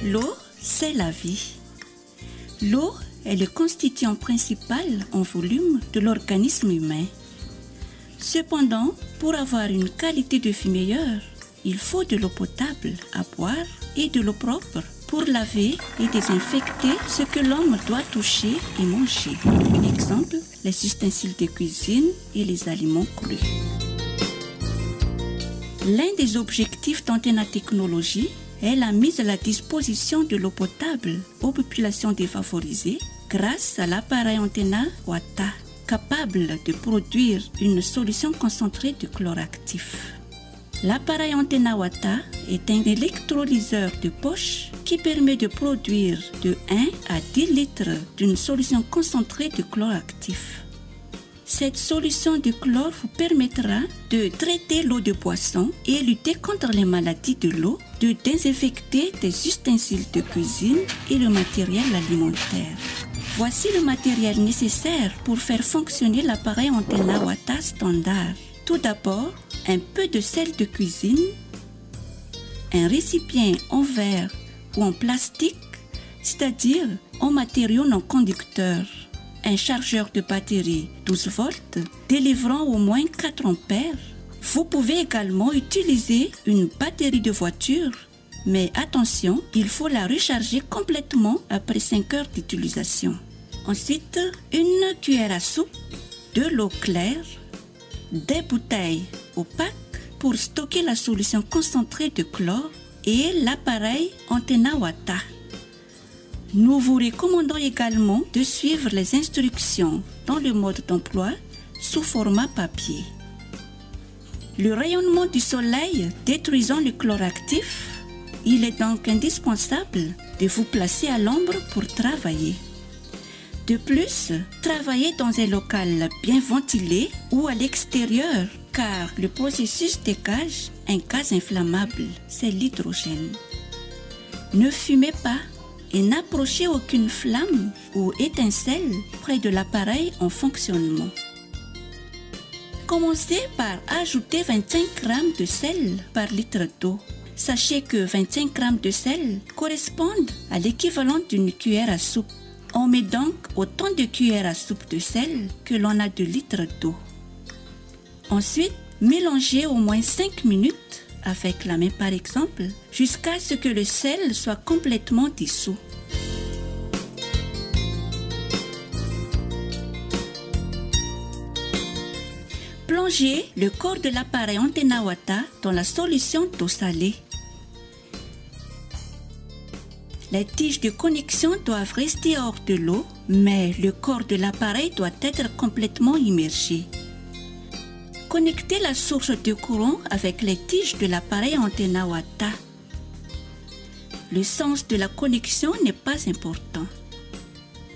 L'eau, c'est la vie. L'eau est le constituant principal en volume de l'organisme humain. Cependant, pour avoir une qualité de vie meilleure, il faut de l'eau potable à boire et de l'eau propre pour laver et désinfecter ce que l'homme doit toucher et manger. Exemple, les ustensiles de cuisine et les aliments crus. L'un des objectifs d'Antena Technologies est la mise à la disposition de l'eau potable aux populations défavorisées grâce à l'appareil Antena Wata, capable de produire une solution concentrée de chlore actif. L'appareil Antena Wata est un électrolyseur de poche qui permet de produire de 1 à 10 litres d'une solution concentrée de chlore actif. Cette solution de chlore vous permettra de traiter l'eau de boisson et lutter contre les maladies de l'eau, de désinfecter des ustensiles de cuisine et le matériel alimentaire. Voici le matériel nécessaire pour faire fonctionner l'appareil Antena Wata standard. Tout d'abord, un peu de sel de cuisine, un récipient en verre ou en plastique, c'est-à-dire en matériau non conducteur, un chargeur de batterie 12 volts délivrant au moins 4 ampères. Vous pouvez également utiliser une batterie de voiture, mais attention, il faut la recharger complètement après 5 heures d'utilisation. Ensuite, une cuillère à soupe, de l'eau claire, des bouteilles opaques pour stocker la solution concentrée de chlore et l'appareil Antena Wata. Nous vous recommandons également de suivre les instructions dans le mode d'emploi sous format papier. Le rayonnement du soleil détruisant le chlore actif, il est donc indispensable de vous placer à l'ombre pour travailler. De plus, travaillez dans un local bien ventilé ou à l'extérieur car le processus dégage un gaz inflammable, c'est l'hydrogène. Ne fumez pas et n'approchez aucune flamme ou étincelle près de l'appareil en fonctionnement. Commencez par ajouter 25 g de sel par litre d'eau. Sachez que 25 g de sel correspondent à l'équivalent d'une cuillère à soupe. On met donc autant de cuillères à soupe de sel que l'on a de litres d'eau. Ensuite, mélangez au moins 5 minutes avec la main par exemple, jusqu'à ce que le sel soit complètement dissous. Plongez le corps de l'appareil Antena Wata dans la solution d'eau salée. Les tiges de connexion doivent rester hors de l'eau, mais le corps de l'appareil doit être complètement immergé. Connectez la source de courant avec les tiges de l'appareil Antena Wata. Le sens de la connexion n'est pas important.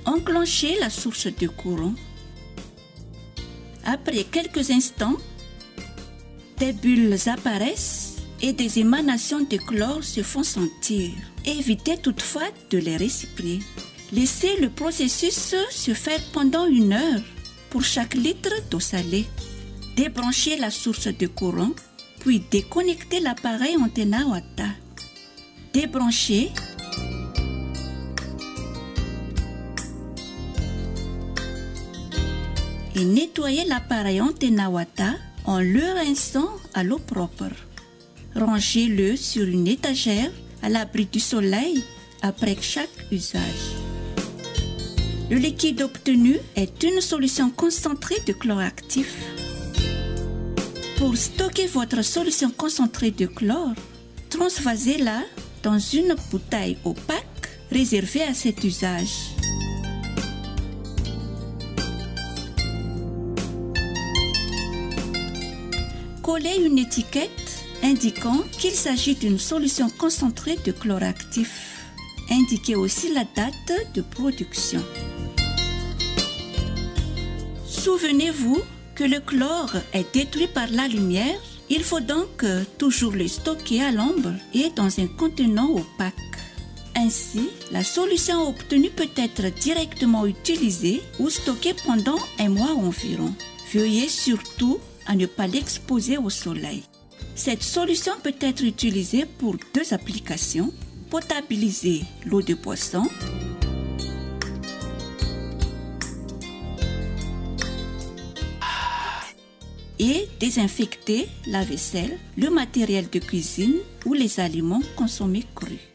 Enclenchez la source de courant. Après quelques instants, des bulles apparaissent et des émanations de chlore se font sentir. Évitez toutefois de les respirer. Laissez le processus se faire pendant 1 heure pour chaque litre d'eau salée. Débranchez la source de courant, puis déconnectez l'appareil Antena Wata. Débranchez et nettoyez l'appareil Antena Wata en le rinçant à l'eau propre. Rangez-le sur une étagère à l'abri du soleil après chaque usage. Le liquide obtenu est une solution concentrée de chlore actif. Pour stocker votre solution concentrée de chlore, transvasez-la dans une bouteille opaque réservée à cet usage. Collez une étiquette indiquant qu'il s'agit d'une solution concentrée de chlore actif. Indiquez aussi la date de production. Souvenez-vous que le chlore est détruit par la lumière, il faut donc toujours le stocker à l'ombre et dans un contenant opaque. Ainsi, la solution obtenue peut être directement utilisée ou stockée pendant 1 mois environ. Veuillez surtout à ne pas l'exposer au soleil. Cette solution peut être utilisée pour 2 applications. potabiliser l'eau de boisson, et désinfecter la vaisselle, le matériel de cuisine ou les aliments consommés crus.